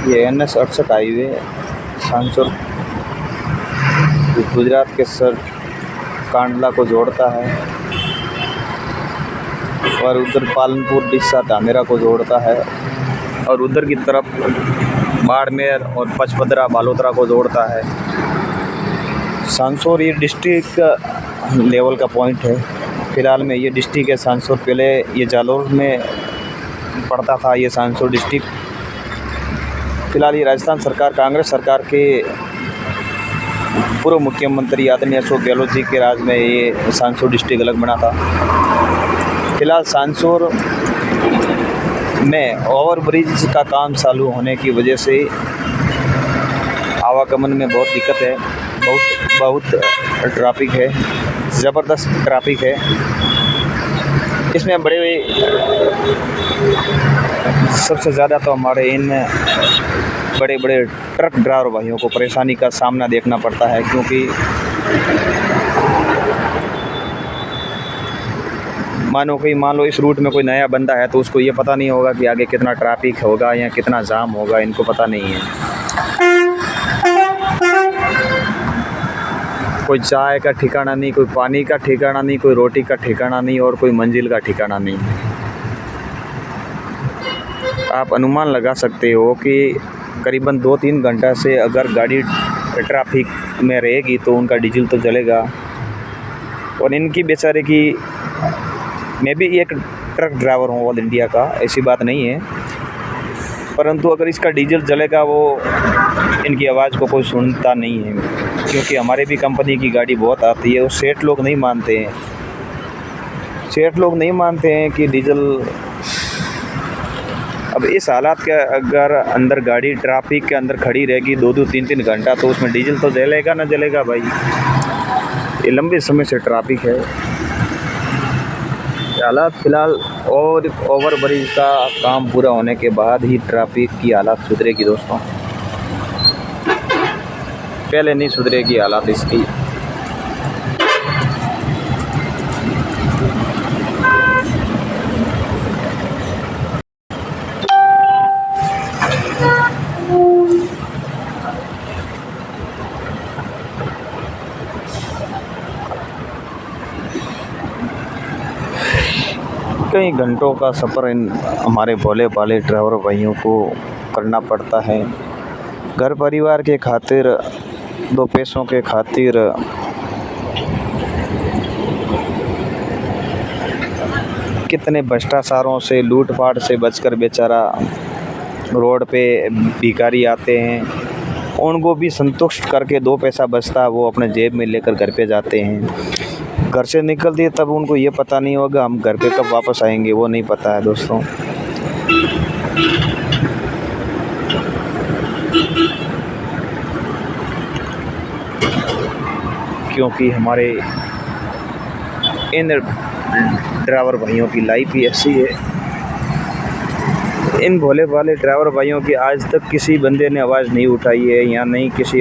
ये NH-68 highway सांसोर Gujarat के sir Kandla को जोड़ता है और उधर पालनपुर डिस्सा धानेरा को जोड़ता है और उधर की तरफ बाड़मेर और पचपदरा बालोतरा को जोड़ता है। सांसोर ये डिस्ट्रिक्ट लेवल का पॉइंट है। फ़िलहाल में ये डिस्ट्रिक्ट है सांसोर, पहले ये जालौर में पड़ता था ये सांसोर डिस्ट्रिक्ट। फ़िलहाल ये राजस्थान सरकार, कांग्रेस सरकार के पूर्व मुख्यमंत्री आदरणीय अशोक गहलोत जी के राज में ये सांसोर डिस्ट्रिक्ट अलग बना था। फ़िलहाल सांसोर में ओवरब्रिज का काम चालू होने की वजह से आवागमन में बहुत दिक्कत है, बहुत ट्रैफिक है, ज़बरदस्त ट्रैफिक है। इसमें सबसे ज़्यादा तो हमारे इन बड़े बड़े ट्रक ड्राइवर भाइयों को परेशानी का सामना देखना पड़ता है, क्योंकि मान लो इस रूट में कोई नया बंदा है तो उसको ये पता नहीं होगा कि आगे कितना ट्रैफिक होगा या कितना जाम होगा, इनको पता नहीं है। कोई चाय का ठिकाना नहीं, कोई पानी का ठिकाना नहीं, कोई रोटी का ठिकाना नहीं और कोई मंजिल का ठिकाना नहीं। आप अनुमान लगा सकते हो कि करीबन 2-3 घंटा से अगर गाड़ी ट्रैफिक में रहेगी तो उनका डीजल तो जलेगा। और इनकी बेचारे की, मैं भी एक ट्रक ड्राइवर हूँ ऑल इंडिया का, ऐसी बात नहीं है, परंतु अगर इसका डीजल जलेगा वो इनकी आवाज़ को कोई सुनता नहीं है, क्योंकि हमारे भी कंपनी की गाड़ी बहुत आती है और सेठ लोग नहीं मानते हैं। सेठ लोग नहीं मानते हैं कि डीजल, अब इस हालात के अगर अंदर गाड़ी ट्रैफिक के अंदर खड़ी रहेगी 2-2, 3-3 घंटा तो उसमें डीजल तो जलेगा ना जलेगा भाई। ये लंबे समय से ट्रैफिक है। हालात फ़िलहाल ओवर ब्रिज का काम पूरा होने के बाद ही ट्रैफिक की हालात सुधरेगी दोस्तों, पहले नहीं सुधरेगी हालात इसकी। कई घंटों का सफ़र इन हमारे भोले भाले ड्राइवर भाइयों को करना पड़ता है। घर परिवार के खातिर, 2 पैसों के खातिर कितने भ्रष्टाचारों से, लूटपाट से बचकर बेचारा रोड पे भिखारी आते हैं, उनको भी संतुष्ट करके 2 पैसा बचता है वो अपने जेब में लेकर घर पे जाते हैं। घर से निकलती है तब उनको ये पता नहीं होगा हम घर पे कब वापस आएंगे, वो नहीं पता है दोस्तों। क्योंकि हमारे इन ड्राइवर भाइयों की लाइफ ही ऐसी है। इन भोले भाले ड्राइवर भाइयों की आज तक किसी बंदे ने आवाज़ नहीं उठाई है, या नहीं किसी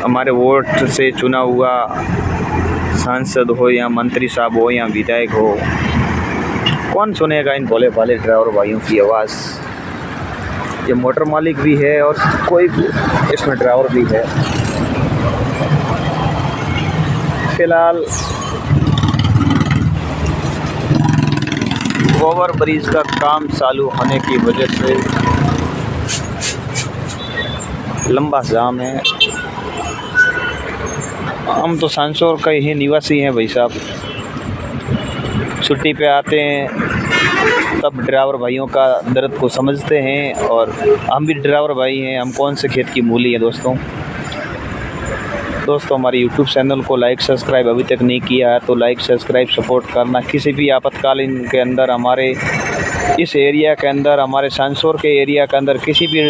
हमारे वोट से चुना हुआ सांसद हो या मंत्री साहब हो या विधायक हो, कौन सुनेगा इन भोले भाले ड्राइवर भाइयों की आवाज़। ये मोटर मालिक भी है और कोई भी इसमें ड्राइवर भी है। फ़िलहाल ओवर ब्रिज का काम चालू होने की वजह से लंबा जाम है। हम तो सांसोर का ही निवासी हैं भाई साहब, छुट्टी पे आते हैं तब ड्राइवर भाइयों का दर्द को समझते हैं, और हम भी ड्राइवर भाई हैं, हम कौन से खेत की मूली है दोस्तों। हमारे YouTube चैनल को लाइक सब्सक्राइब अभी तक नहीं किया है तो लाइक सब्सक्राइब सपोर्ट करना। किसी भी आपातकालीन के अंदर हमारे इस एरिया के अंदर, हमारे सांसोर के एरिया के अंदर किसी भी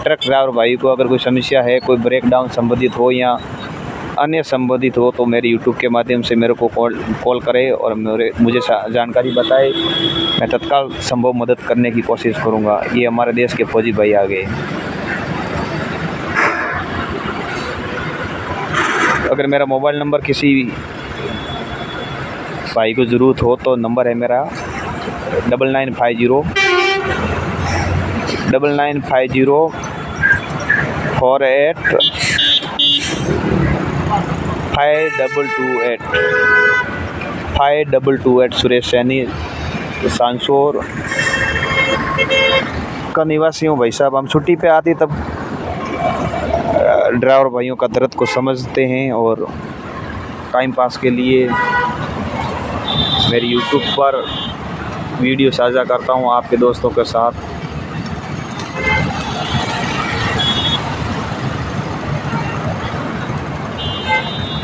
ट्रक ड्राइवर भाई को अगर कोई समस्या है, कोई ब्रेकडाउन संबंधित हो या अन्य संबंधित हो, तो मेरे YouTube के माध्यम से मेरे को कॉल करे और मुझे जानकारी बताए। मैं तत्काल संभव मदद करने की कोशिश करूँगा। ये हमारे देश के फौजी भाई आ गए। अगर मेरा मोबाइल नंबर किसी भाई को ज़रूरत हो तो नंबर है मेरा 9950 9950485228 सुरेश सैनी सांसौर का निवासी हूँ। भाई साहब, हम छुट्टी पे आते तब ड्राइवर भाइयों का दर्द को समझते हैं और टाइम पास के लिए मेरी यूट्यूब पर वीडियो साझा करता हूँ आपके दोस्तों के साथ।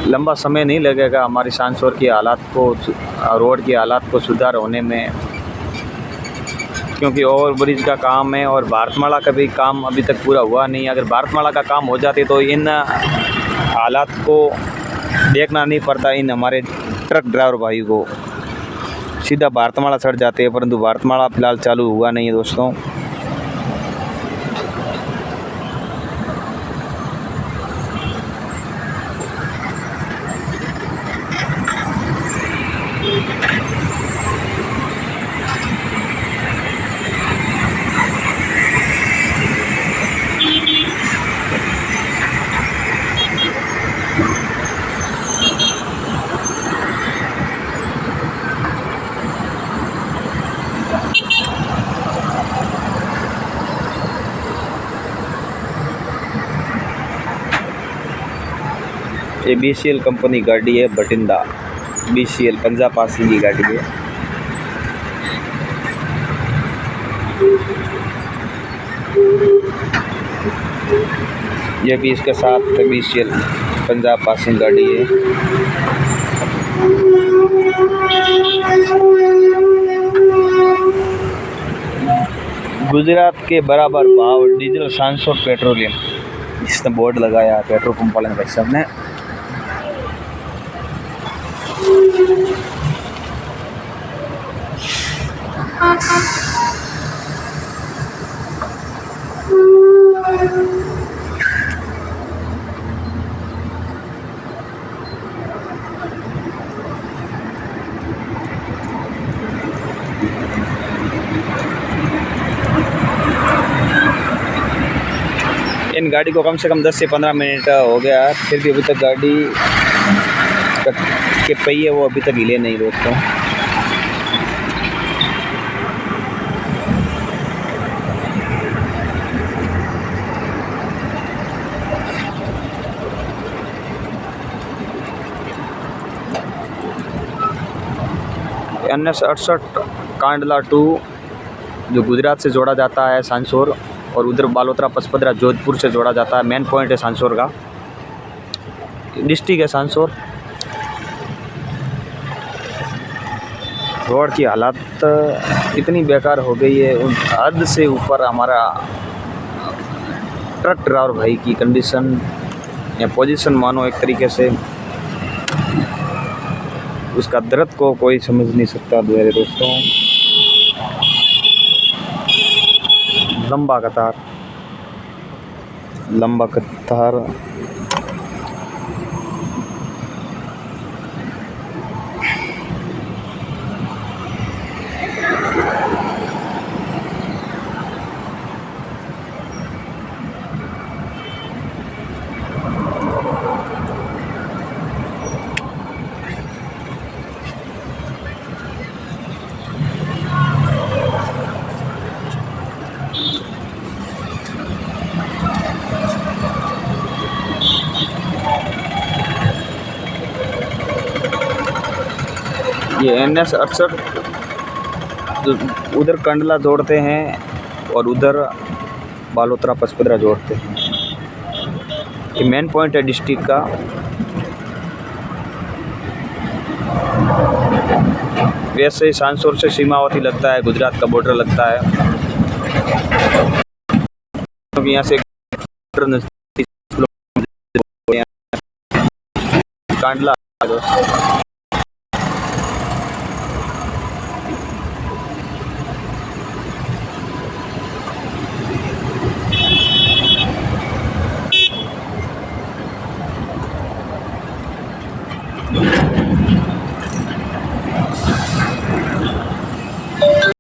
लंबा समय नहीं लगेगा हमारी सांसौर की हालात को, रोड की हालात को सुधार होने में, क्योंकि ओवर ब्रिज का काम है और भारतमाला का भी काम अभी तक पूरा हुआ नहीं। अगर भारतमाला का काम हो जाते तो इन हालात को देखना नहीं पड़ता इन हमारे ट्रक ड्राइवर भाई को, सीधा भारतमाला चढ़ जाते हैं। परंतु भारतमाला फिलहाल चालू हुआ नहीं है दोस्तों। ये BCL कंपनी गाड़ी है, बठिंडा BCL पंजाब पासिंग की गाड़ी है। ये भी इसके साथ BCL पंजाब पासिंग गाड़ी है। गुजरात के बराबर भाव डीजल सांसौर पेट्रोलियम, इसने बोर्ड लगाया पेट्रोल पंप वाले भाई साहब ने। इन गाड़ी को कम से कम 10 से 15 मिनट हो गया, फिर भी अभी तक गाड़ी के पहिए वो अभी तक हिले नहीं दोस्तों। NS 68 कांडला 2 जो गुजरात से जोड़ा जाता है सांसौर, और उधर बालोतरा पचपदरा जोधपुर से जोड़ा जाता है। मेन पॉइंट है सांसौर का, डिस्ट्रिक्ट है सांसौर। रोड की हालत इतनी बेकार हो गई है, हद से ऊपर। हमारा ट्रक ड्राइवर भाई की कंडीशन या पोजीशन मानो एक तरीके से, उसका दर्द को कोई समझ नहीं सकता मेरे दोस्तों। लंबा कतार ये NS 68 उधर कंडला जोड़ते हैं और उधर बालोतरा पचपदरा जोड़ते हैं। ये मेन पॉइंट है डिस्ट्रिक्ट का। वैसे ही सांसौर से सीमावर्ती लगता है, गुजरात का बॉर्डर लगता है, क्योंकि यहाँ से कांडला